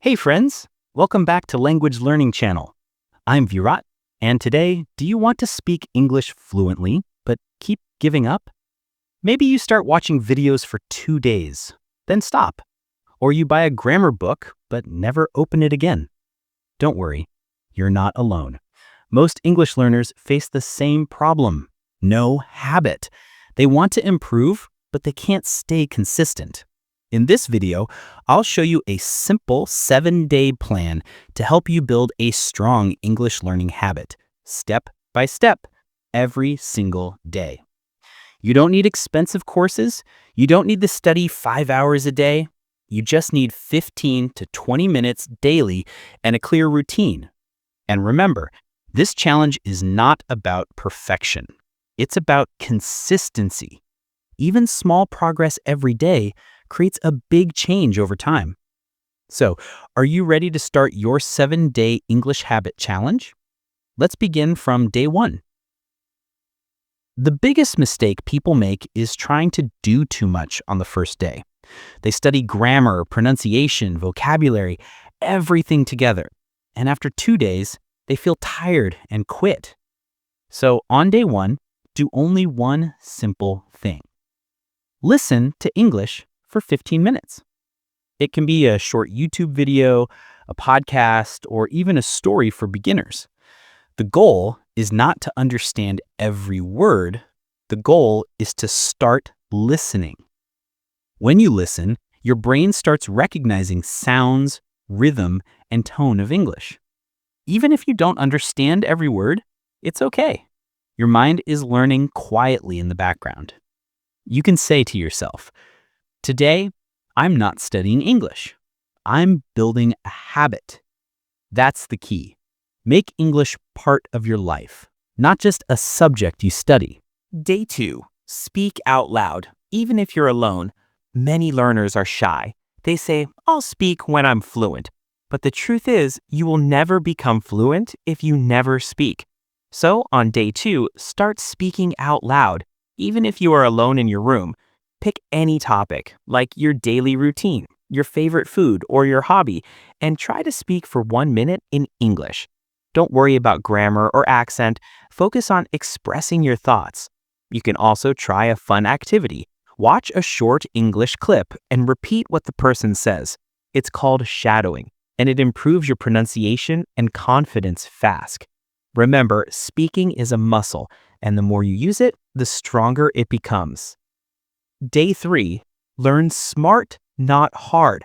Hey friends, welcome back to Language Learning Channel. I'm Virat, and today, do you want to speak English fluently, but keep giving up? Maybe you start watching videos for 2 days, then stop. Or you buy a grammar book, but never open it again. Don't worry, you're not alone. Most English learners face the same problem: no habit. They want to improve, but they can't stay consistent. In this video, I'll show you a simple 7-day plan to help you build a strong English learning habit, step by step, every single day. You don't need expensive courses. You don't need to study 5 hours a day. You just need 15 to 20 minutes daily and a clear routine. And remember, this challenge is not about perfection. It's about consistency. Even small progress every day creates a big change over time. So, are you ready to start your 7-day English habit challenge? Let's begin from day 1. The biggest mistake people make is trying to do too much on the first day. They study grammar, pronunciation, vocabulary, everything together. And after 2 days, they feel tired and quit. So on day 1, do only one simple thing. Listen to English for 15 minutes. It can be a short YouTube video, a podcast, or even a story for beginners. The goal is not to understand every word. The goal is to start listening. When you listen, your brain starts recognizing sounds, rhythm, and tone of English. Even if you don't understand every word, it's okay. Your mind is learning quietly in the background. You can say to yourself, "Today, I'm not studying English. I'm building a habit." That's the key. Make English part of your life, not just a subject you study. Day 2. Speak out loud. Even if you're alone, many learners are shy. They say, "I'll speak when I'm fluent." But the truth is, you will never become fluent if you never speak. So on day 2, start speaking out loud. Even if you are alone in your room, pick any topic, like your daily routine, your favorite food, or your hobby, and try to speak for 1 minute in English. Don't worry about grammar or accent. Focus on expressing your thoughts. You can also try a fun activity. Watch a short English clip and repeat what the person says. It's called shadowing, and it improves your pronunciation and confidence fast. Remember, speaking is a muscle, and the more you use it, the stronger it becomes. Day 3, learn smart, not hard.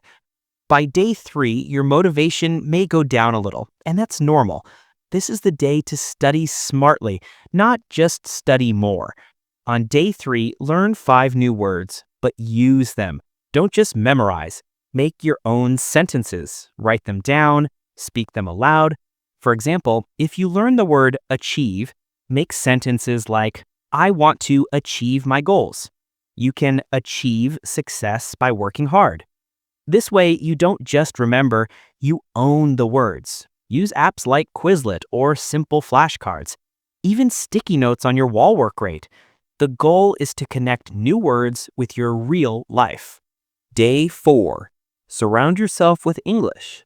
By day 3, your motivation may go down a little, and that's normal. This is the day to study smartly, not just study more. On day 3, learn 5 new words, but use them. Don't just memorize. Make your own sentences. Write them down, speak them aloud. For example, if you learn the word achieve, make sentences like, "I want to achieve my goals." You can achieve success by working hard. This way, you don't just remember, you own the words. Use apps like Quizlet or simple flashcards. Even sticky notes on your wall work great. The goal is to connect new words with your real life. Day 4, surround yourself with English.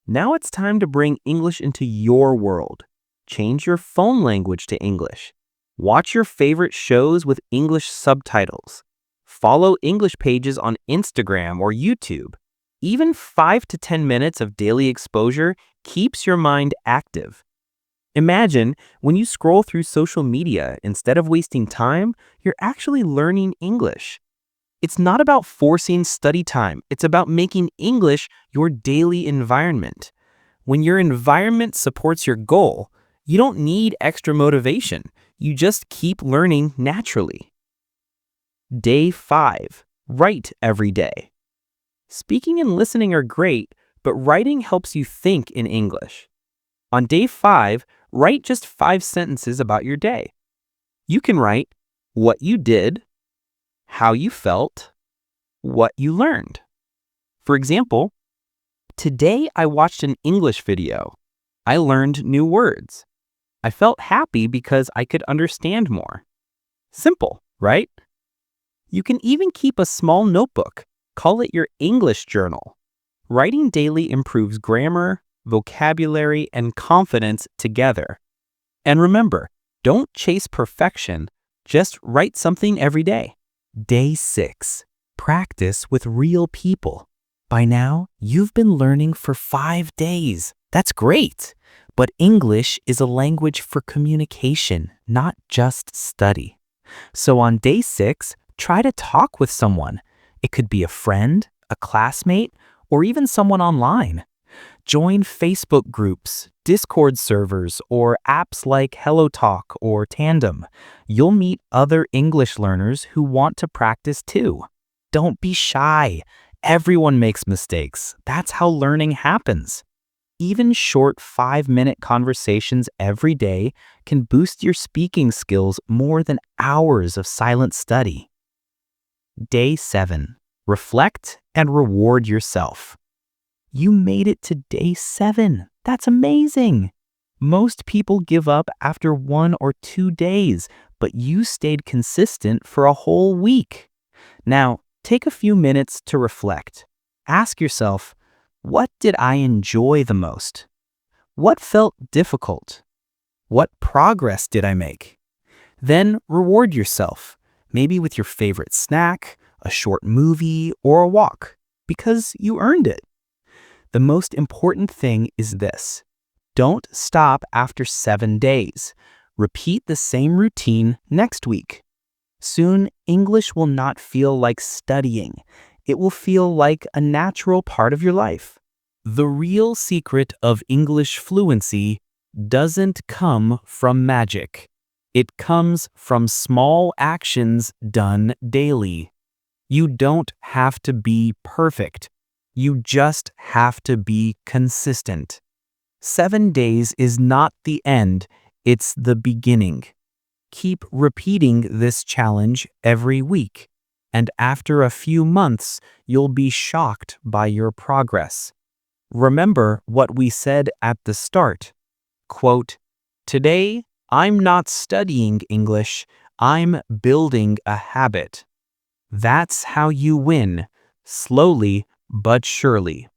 Now it's time to bring English into your world. Change your phone language to English. Watch your favorite shows with English subtitles. Follow English pages on Instagram or YouTube. Even 5 to 10 minutes of daily exposure keeps your mind active. Imagine when you scroll through social media, instead of wasting time, you're actually learning English. It's not about forcing study time. It's about making English your daily environment. When your environment supports your goal, you don't need extra motivation. You just keep learning naturally. Day 5, write every day. Speaking and listening are great, but writing helps you think in English. On day 5, write just 5 sentences about your day. You can write what you did, how you felt, what you learned. For example, today I watched an English video. I learned new words. I felt happy because I could understand more. Simple, right? You can even keep a small notebook. Call it your English journal. Writing daily improves grammar, vocabulary, and confidence together. And remember, don't chase perfection, just write something every day. Day 6. Practice with real people. By now, you've been learning for 5 days. That's great. But English is a language for communication, not just study. So on day 6, try to talk with someone. It could be a friend, a classmate, or even someone online. Join Facebook groups, Discord servers, or apps like HelloTalk or Tandem. You'll meet other English learners who want to practice too. Don't be shy. Everyone makes mistakes. That's how learning happens. Even short 5-minute conversations every day can boost your speaking skills more than hours of silent study. Day 7. Reflect and reward yourself. You made it to day 7. That's amazing. Most people give up after 1 or 2 days, but you stayed consistent for a whole week. Now, take a few minutes to reflect. Ask yourself, what did I enjoy the most? What felt difficult? What progress did I make? Then reward yourself, maybe with your favorite snack, a short movie, or a walk, because you earned it. The most important thing is this: don't stop after 7 days. Repeat the same routine next week. Soon, English will not feel like studying. It will feel like a natural part of your life. The real secret of English fluency doesn't come from magic. It comes from small actions done daily. You don't have to be perfect. You just have to be consistent. 7 days is not the end, it's the beginning. Keep repeating this challenge every week, and after a few months, you'll be shocked by your progress. Remember what we said at the start. Quote, "Today, I'm not studying English, I'm building a habit." That's how you win, slowly but surely.